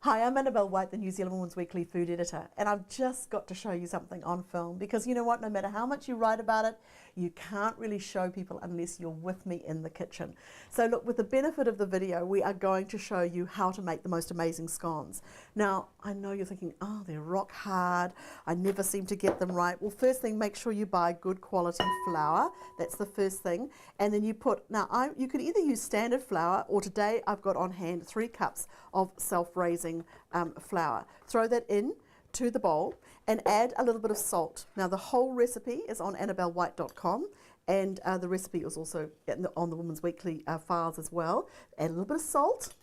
Hi, I'm Annabelle White, the New Zealand Women's Weekly food editor, and I've just got to show you something on film because you know what, no matter how much you write about it, you can't really show people unless you're with me in the kitchen. So look, with the benefit of the video, we are going to show you how to make the most amazing scones. Now, I know you're thinking, oh, they're rock hard, I never seem to get them right. Well, first thing, make sure you buy good quality flour. That's the first thing. And then you put, you can either use standard flour, or today I've got on hand 3 cups of self-raising flour. Throw that in to the bowl and add a little bit of salt. Now the whole recipe is on annabellewhite.com, and the recipe is also on the Women's Weekly files as well. Add a little bit of salt,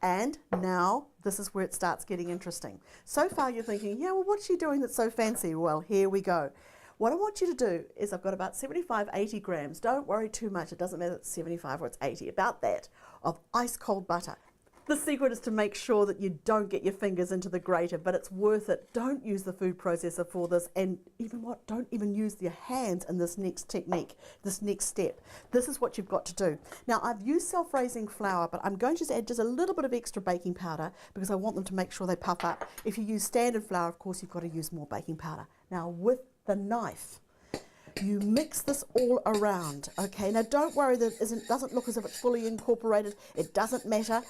and now this is where it starts getting interesting. So far you're thinking, yeah, well, what's she doing that's so fancy? Well, here we go. What I want you to do is, I've got about 75-80 grams, don't worry too much, it doesn't matter if it's 75 or it's 80, about that, of ice cold butter. The secret is to make sure that you don't get your fingers into the grater, but it's worth it. Don't use the food processor for this, and don't even use your hands in this next technique, this next step. This is what you've got to do. Now, I've used self-raising flour, but I'm going to add just a little bit of extra baking powder because I want them to make sure they puff up. If you use standard flour, of course, you've got to use more baking powder. Now, with the knife, you mix this all around, okay? Now don't worry that it doesn't look as if it's fully incorporated. It doesn't matter.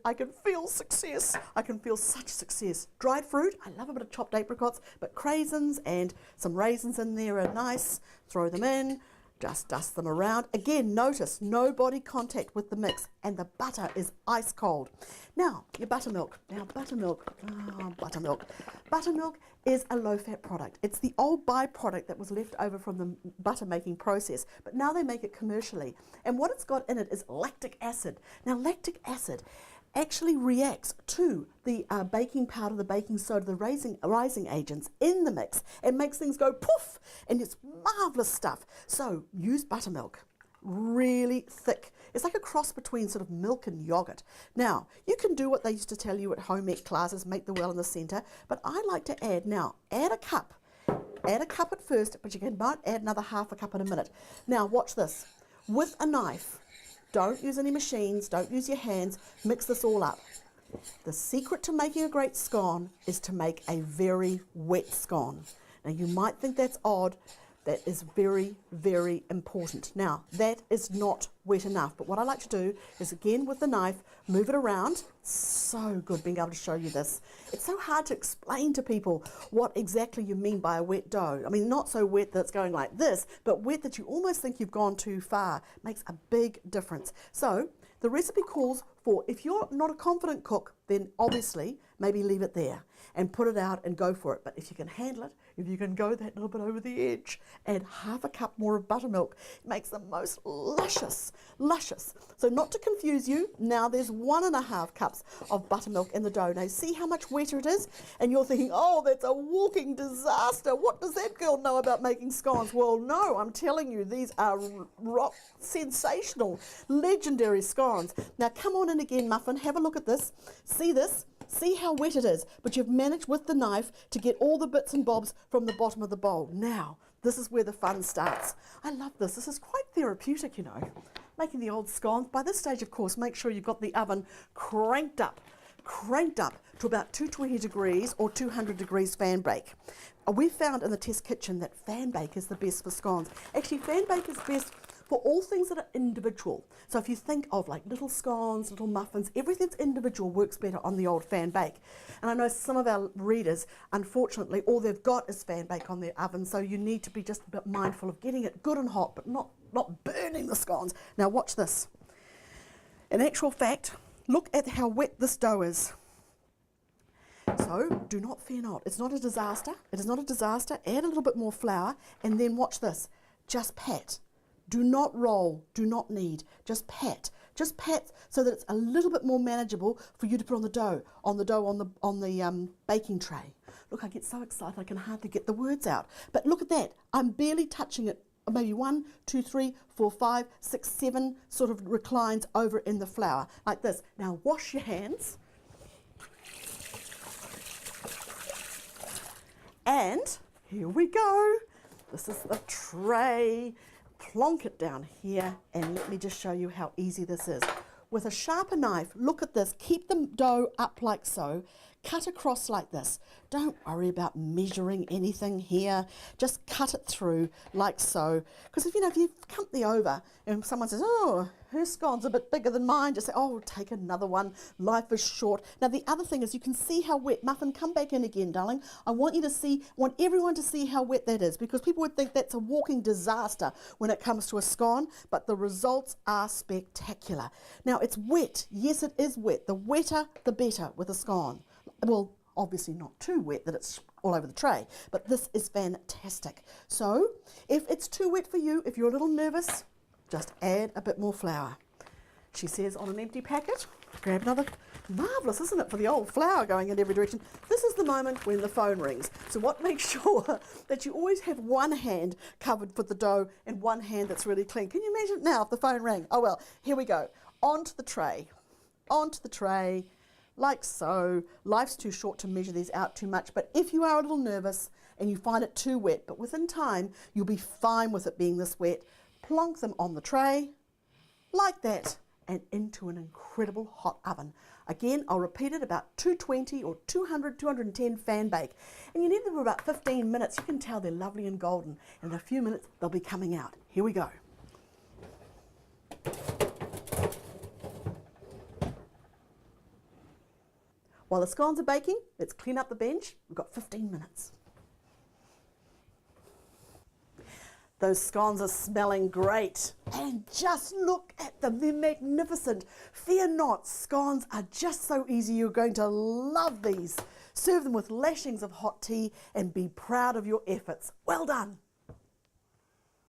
I can feel success. I can feel such success. Dried fruit, I love a bit of chopped apricots, but craisins and some raisins in there are nice. Throw them in. Just dust them around. Again, notice no body contact with the mix, and the butter is ice cold. Now, your buttermilk. Buttermilk is a low-fat product. It's the old byproduct that was left over from the butter making process, but now they make it commercially. And what it's got in it is lactic acid. Now, lactic acid actually reacts to the baking powder, the baking soda, the rising agents in the mix, and makes things go poof, and it's marvelous stuff. So use buttermilk, really thick. It's like a cross between sort of milk and yogurt. Now, you can do what they used to tell you at home ec classes, make the well in the center, but I like to add a cup. Add a cup at first, but might add another half a cup in a minute. Now, watch this. With a knife, don't use any machines, don't use your hands, mix this all up. The secret to making a great scone is to make a very wet scone. Now you might think that's odd, that is very, very important. Now that is not wet enough, but what I like to do is, again with the knife, move it around. So good being able to show you this. It's so hard to explain to people what exactly you mean by a wet dough. I mean, not so wet that it's going like this, but wet that you almost think you've gone too far. Makes a big difference. So the recipe calls for, if you're not a confident cook, then obviously maybe leave it there and put it out and go for it. But if you can handle it, if you can go that little bit over the edge, add half a cup more of buttermilk. It makes the most luscious. So not to confuse you, now there's 1.5 cups of buttermilk in the dough. Now see how much wetter it is? And you're thinking, oh, that's a walking disaster. What does that girl know about making scones? Well, no, I'm telling you, these are rock sensational, legendary scones. Now come on in again, Muffin, have a look at this. See this? See how wet it is, but you've managed with the knife to get all the bits and bobs from the bottom of the bowl. Now, this is where the fun starts. I love this. This is quite therapeutic, you know, making the old scones. By this stage, of course, make sure you've got the oven cranked up to about 220 degrees or 200 degrees fan bake. We found in the test kitchen that fan bake is the best for scones. Actually, fan bake is best for all things that are individual. So if you think of like little scones, little muffins, everything that's individual works better on the old fan bake. And I know some of our readers, unfortunately, all they've got is fan bake on their oven, so you need to be just a bit mindful of getting it good and hot, but not burning the scones. Now watch this. In actual fact, look at how wet this dough is. So do not fear not. It's not a disaster. It is not a disaster. Add a little bit more flour, and then watch this. Just pat. Do not roll, do not knead, just pat. Just pat so that it's a little bit more manageable for you to put on the dough, on the baking tray. Look, I get so excited I can hardly get the words out. But look at that, I'm barely touching it. Maybe 1, 2, 3, 4, 5, 6, 7 sort of reclines over in the flour, like this. Now wash your hands. And here we go. This is the tray. Plonk it down here, and let me just show you how easy this is. with a sharper knife, look at this, keep the dough up like so, cut across like this. Don't worry about measuring anything here, just cut it through like so. Because if you've come the over and someone says, oh, her scone's a bit bigger than mine, just say, oh, take another one, life is short. Now the other thing is you can see how wet, Muffin, come back in again, darling. I want everyone to see how wet that is, because people would think that's a walking disaster when it comes to a scone, but the results are spectacular. Now it's wet, yes it is wet, the wetter the better with a scone. Well, obviously not too wet that it's all over the tray, but this is fantastic. So if it's too wet for you, if you're a little nervous, just add a bit more flour. She says on an empty packet, grab another. Marvellous, isn't it, for the old flour going in every direction? This is the moment when the phone rings. So make sure that you always have one hand covered for the dough and one hand that's really clean. Can you imagine now if the phone rang? Oh well, here we go. Onto the tray, like so. Life's too short to measure these out too much, but if you are a little nervous and you find it too wet, but within time you'll be fine with it being this wet, plonk them on the tray like that and into an incredible hot oven. Again, I'll repeat it, about 220 or 200, 210 fan bake. And you need them for about 15 minutes. You can tell they're lovely and golden. In a few minutes, they'll be coming out. Here we go. While the scones are baking, let's clean up the bench. We've got 15 minutes. Those scones are smelling great. And just look at them, they're magnificent. Fear not, scones are just so easy. You're going to love these. Serve them with lashings of hot tea and be proud of your efforts. Well done.